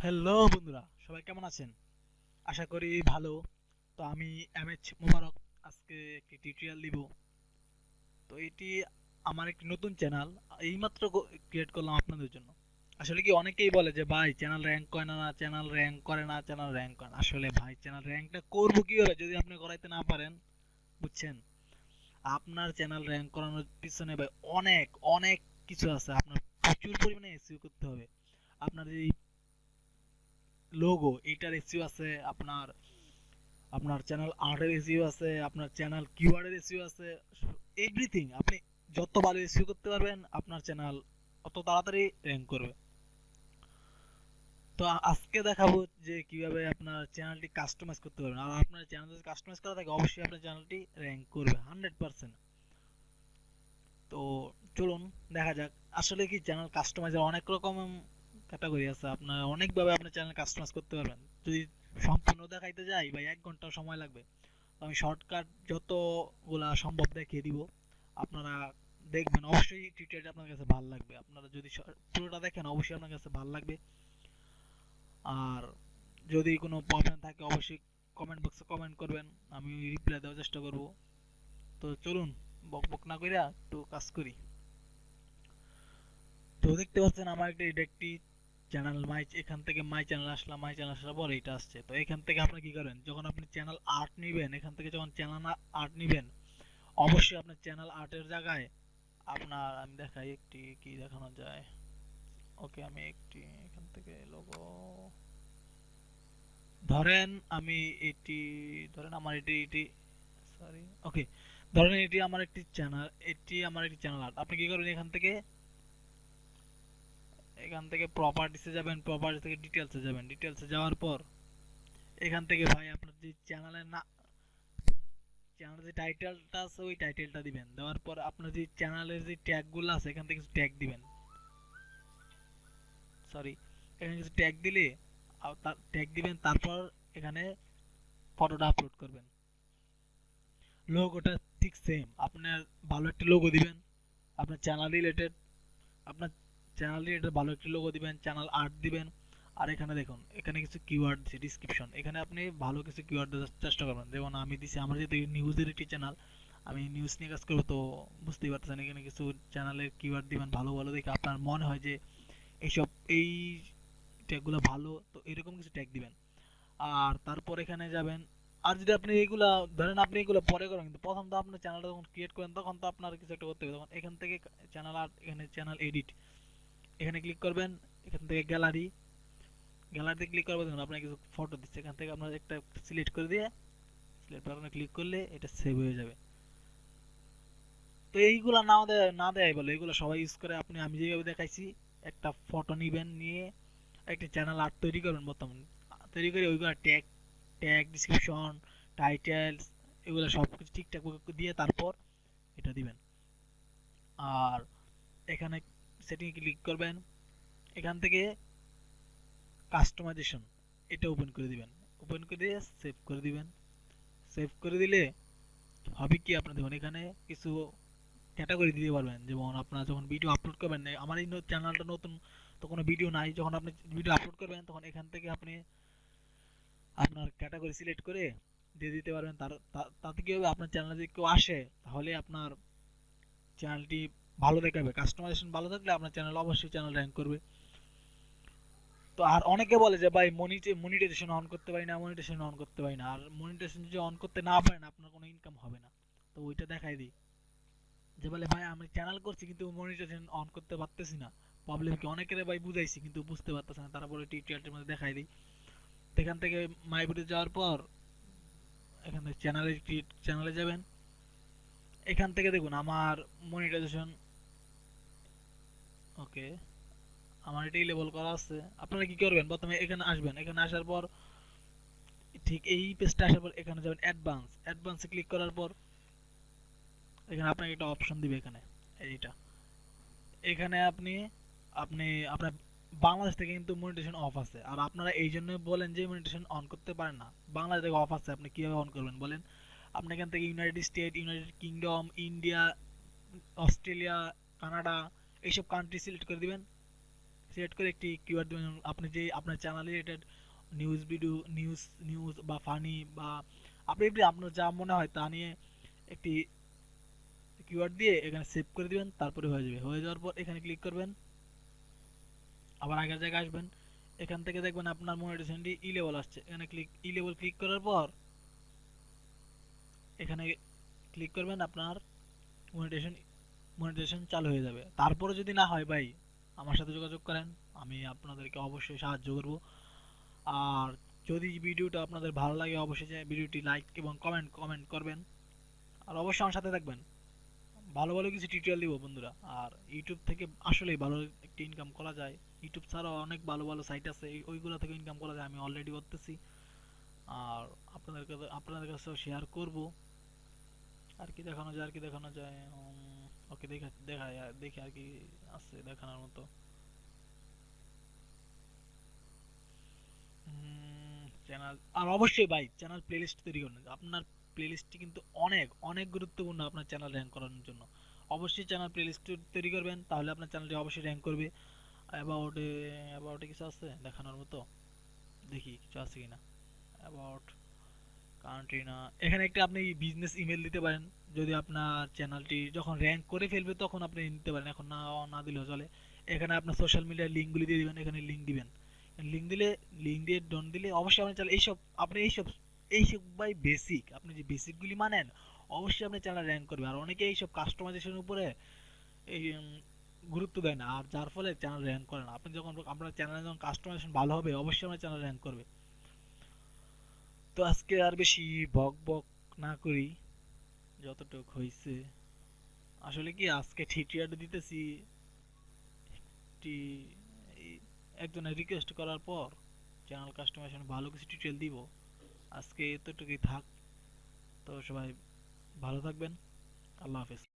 Hello বন্ধুরা, সবাই কেমন আছেন? আশা করি ভালো। তো আমি এমএচ মোবারক আজকে একটি টিউটোরিয়াল দিব। তো এটি আমার একটি নতুন চ্যানেল, এইমাত্র ক্রিয়েট করলাম আপনাদের জন্য। আসলে কি অনেকেই বলে যে ভাই চ্যানেল র্যাঙ্ক করে না, চ্যানেল র্যাঙ্ক করে না, চ্যানেল র্যাঙ্ক করে না। আসলে ভাই চ্যানেল র্যাঙ্কটা করবো কিভাবে যদি আপনি করাইতে না পারেন? বুঝছেন? আপনার চ্যানেল র্যাঙ্ক করানোর পিছনে ভাই অনেক অনেক কিছু আছে। আপনার প্রচুর পরিমাণে এসইও করতে হবে। আপনার এই লোগো এটার এসইও আছে, আপনার আপনার চ্যানেল আর্টের এসইও আছে, আপনার চ্যানেল কিওয়ার্ডের এসইও আছে। এভরিথিং আপনি যত ভালো এসইও করতে পারবেন আপনার চ্যানেল অত তাড়াতাড়ি র্যাঙ্ক করবে। তো আজকে দেখাবো যে কিভাবে আপনার চ্যানেলটি কাস্টমাইজ করতে পারবেন। আর আপনার চ্যানেল যদি কাস্টমাইজ করা থাকে অবশ্যই আপনার চ্যানেলটি র্যাঙ্ক করবে 100%। তো চলুন দেখা যাক। আসলে কি চ্যানেল কাস্টমাইজের অনেক রকম ক্যাটাগরি আছে, আপনার অনেকভাবে আপনার চ্যানেল কাস্টমাইজ করতে পারবেন। যদি সম্পূর্ণ দেখাইতে যাই ভাই 1 ঘন্টা সময় লাগবে। আমি শর্টকাট যতগুলা সম্ভব দেখিয়ে দিব। আপনারা দেখবেন অবশ্যই টিউটোরিয়ালটা আপনার কাছে ভালো লাগবে। আপনারা যদি পুরোটা দেখেন অবশ্যই আপনার কাছে ভালো লাগবে। আর যদি কোনো প্রবলেম থাকে অবশ্যই কমেন্ট বক্সে কমেন্ট করবেন, আমি রিপ্লাই দেওয়ার চেষ্টা করব। তো চলুন বক বক না কইরা একটু কাজ করি। তো দেখতে পাচ্ছেন আমার এটা একটি চ্যানেল এখান থেকে my channel Aslam, my channel আসার পর এটা আসছে। তো এখান থেকে আপনি কি করেন, যখন আপনি চ্যানেল আর্ট নেবেন, এখান থেকে যখন চ্যানেল আর্ট নেবেন অবশ্যই আপনার চ্যানেল আর্টের জায়গায় আপনার আমি দেখাই একটি কি দেখানো যায়। ওকে, আমি একটি এখান থেকে লোগো ধরেন, আমি এটি ধরেন আমার এটি সরি ওকে, ধরেন এটি আমার একটি চ্যানেল, এটি আমার একটি চ্যানেল আর্ট। আপনি কি করবেন, এখান থেকে প্রপার্টিসে যাবেন, প্রপার্টিস থেকে ডিটেলসে যাবেন, ডিটেলসে যাওয়ার পর এখান থেকে ভাই আপনার যে চ্যানেলের না, চ্যানেলের যে টাইটেলটা আছে ওই টাইটেলটা দিবেন। দেওয়ার পর আপনার যে চ্যানেলের যে ট্যাগগুলো আছে এখান থেকে কিছু ট্যাগ দিবেন। সরি, এখানে কিছু ট্যাগ দিলে ট্যাগ দিবেন। তারপর এখানে ফটোটা আপলোড করবেন। লোগোটা ঠিক সেম, আপনার ভালো একটা লোগো দিবেন আপনার চ্যানেল রিলেটেড, আপনার চ্যানেল রিলেটেড ভালো একটা লোগো দিবেন, চ্যানেল আর্ট দিবেন। আর এখানে দেখুন, এখানে কিছু কিওয়ার্ড দিচ্ছে ডিসক্রিপশন, এখানে আপনি ভালো কিছু কিওয়ার্ড দেওয়ার চেষ্টা করবেন। যেমন আমি দিছি, আমার যেহেতু নিউজের একটি চ্যানেল, আমি নিউজ নিয়ে কাজ করবো, তো বুঝতেই পারতেছেন এখানে কিছু চ্যানেলের কিওয়ার্ড দিবেন ভালো ভালো দেখে আপনার মনে হয় যে এইসব এই ট্যাগগুলো ভালো, তো এরকম কিছু ট্যাগ দিবেন। আর তারপর এখানে যাবেন। আর যদি আপনি এগুলা ধরেন আপনি এগুলো পরে করেন, কিন্তু প্রথম তো আপনার চ্যানেলটা যখন ক্রিয়েট করেন তখন তো আপনার কিছু একটা করতে হবে। তখন এখান থেকে চ্যানেল আর্ট, এখানে চ্যানেল এডিট, এখানে ক্লিক করবেন। এখান থেকে গ্যালারি, গ্যালারিতে ক্লিক করবেন। দেখুন আপনার কিছু ফটো দিচ্ছে, এখান থেকে আপনার একটা সিলেক্ট করে দিয়ে সিলেক্ট বাটনে ক্লিক করলে এটা সেভ হয়ে যাবে। তো এইগুলা না দেয় বলে এগুলো সবাই ইউজ করে। আমি যেভাবে দেখাইছি, একটা ফটো নিবেন, নিয়ে একটা চ্যানেল আর্ট তৈরি করবেন। বর্তমান তৈরি করে ওইগুলো ট্যাগ ট্যাগ ডিসক্রিপশন, টাইটেলস, এগুলো সব কিছু ঠিকঠাক দিয়ে তারপর এটা দিবেন। আর এখানে সেটিং ক্লিক করবেন। এখান থেকে কাস্টমাইজেশন এটা ওপেন করে দিবেন। ওপেন করে দিয়ে সেভ করে দিবেন। সেভ করে দিলে হবে কি, আপনার দেখুন এখানে কিছু ক্যাটাগরি দিতে পারবেন। যেমন আপনারা যখন ভিডিও আপলোড করবেন, আমার এই চ্যানেলটা নতুন, তো কোনো ভিডিও নাই, যখন আপনি ভিডিও আপলোড করবেন তখন এখান থেকে আপনি আপনার ক্যাটাগরি সিলেক্ট করে দিয়ে দিতে পারবেন। তাতে কি হবে, আপনার চ্যানেলে যদি কেউ আসে তাহলে আপনার চ্যানেলটি ভালো দেখাবে। কাস্টমাইজেশন ভালো থাকলে আপনার চ্যানেল অবশ্যই চ্যানেল র্যাঙ্ক করবে। তো আর অনেকে বলে যে ভাই মনিটাইজেশন অন করতে পারি না, মনিটাইজেশন অন করতে পারি না। আর মনিটাইজেশন যদি অন করতে না পারেন আপনার কোনো ইনকাম হবে না। তো ওইটা দেখাই দিই, যে বলে ভাই আমি চ্যানেল করছি কিন্তু মনিটাইজেশন অন করতে পারতেছি না। প্রবলেম কি, অনেকের ভাই বুঝাইছি কিন্তু বুঝতে পারতেছে না, তারপরে টিউটোরিয়ালটির মধ্যে দেখাই দিই। এখান থেকে মাই ভিডিও যাওয়ার পর এখানে চ্যানেলে যাবেন। এখান থেকে দেখুন আমার মনিটাইজেশন ওকে, আমার এটাই লেভেল করা আছে। আপনারা কি করবেন, প্রথমে এখানে আসবেন, এখানে আসার পর ঠিক এই পেজটা আসার পর এখানে যাবেন অ্যাডভান্সে ক্লিক করার পর এখানে আপনাকে একটা অপশন দিবে। এখানে এইটা, এখানে আপনি আপনি আপনার বাংলাদেশ থেকে কিন্তু মনিটাইজেশন অফ আছে। আর আপনারা এই জন্য বলেন যে মনিটাইজেশন অন করতে পারেন না, বাংলাদেশ থেকে অফ আছে, আপনি কিভাবে অন করবেন বলেন। আপনি এখান থেকে United state, United kingdom, India, Australia, Canada, এইসব কান্ট্রি সিলেক্ট করে দিবেন। সিলেক্ট করে একটি কিওয়ার্ড দিবেন। আপনি যে আপনার channel related news video, news news বা ফানি বা আপনি আপনার যা মনে হয় তা নিয়ে একটি কিওয়ার্ড দিয়ে এখানে সেভ করে দিবেন, তারপরে হয়ে যাবে। হয়ে যাওয়ার পর এখানে ক্লিক করবেন, আবার আগের জায়গায় আসবেন। এখান থেকে দেখবেন আপনার মনিটাইজেশনটি ই লেভেল আসছে, এখানে ই লেভেল ক্লিক করার পর এখানে ক্লিক করবেন, আপনার মনিটাইজেশন মনিটাইজেশন চালু হয়ে যাবে। তারপরে যদি না হয় ভাই, আমার সাথে যোগাযোগ করেন, আমি আপনাদেরকে অবশ্যই সাহায্য করব। আর যদি ভিডিওটা আপনাদের ভালো লাগে অবশ্যই ভিডিওটি লাইক এবং কমেন্ট করবেন। আর অবশ্যই আমার সাথে থাকবেন, ভালো ভালো কিছু টিউটোরিয়াল দিব বন্ধুরা। আর ইউটিউব থেকে আসলেই ভালো একটি ইনকাম করা যায়। ইউটিউব ছাড়াও অনেক ভালো ভালো সাইট আছে, ওইগুলো থেকে ইনকাম করা যায়, আমি অলরেডি করতেছি। আর আপনাদের কাছেও শেয়ার করব। আর কি দেখানো যায়, আর কি দেখানো যায়, ওকে দেখি আর কি আছে দেখানোর মতো। চ্যানেল, আর অবশ্যই ভাই চ্যানেল প্লেলিস্ট তৈরি করুন। আপনার প্লেলিস্টটি কিন্তু অনেক অনেক গুরুত্বপূর্ণ আপনার চ্যানেল র্যাঙ্ক করানোর জন্য। অবশ্যই চ্যানেল প্লেলিস্ট তৈরি করবেন, তাহলে আপনার চ্যানেলটি অবশ্যই র্যাঙ্ক করবে। অ্যাবাউটে অ্যাবাউটে কিছু আছে দেখানোর মতো, দেখি কিছু আছে কিনা। অ্যাবাউট কান্ট্রি না, এখানে একটা আপনি বিজনেস ইমেল দিতে পারেন। যদি আপনার চ্যানেলটি যখন র্যাঙ্ক করে ফেলবে তখন আপনি নিতে পারেন, এখন না না দিলেও চলে। এখানে আপনার সোশ্যাল মিডিয়ার লিঙ্কগুলি দিয়ে দিবেন, এখানে লিঙ্ক দিবেন। লিঙ্ক দিলে, লিঙ্ক দিয়ে ডন দিলে অবশ্যই আপনার চ্যানেল এইসব, আপনি এইসব ভাই বেসিক, আপনি যে বেসিকগুলি মানেন অবশ্যই আপনার চ্যানেল র্যাঙ্ক করবে। আর অনেকে এইসব কাস্টমাইজেশনের উপরে এই গুরুত্ব দেয় না, আর যার ফলে চ্যানেল র্যাঙ্ক করে না। আপনি যখন আপনার চ্যানেলে যখন কাস্টমাইজেশন ভালো হবে অবশ্যই আপনার চ্যানেল র্যাঙ্ক করবে। তো আজকে আর বেশি বক বক না করি, যতটুক হইছে। আসলে কি আজকে টিটিআর দিতেছি, টি- এই একজনের রিকোয়েস্ট করার পর চ্যানেল কাস্টমাইজেশন ভালো কিছু টিউটোরিয়াল দিব। আজকে এতটুকুই থাক। তো সবাই ভালো থাকবেন, আল্লাহ হাফেজ।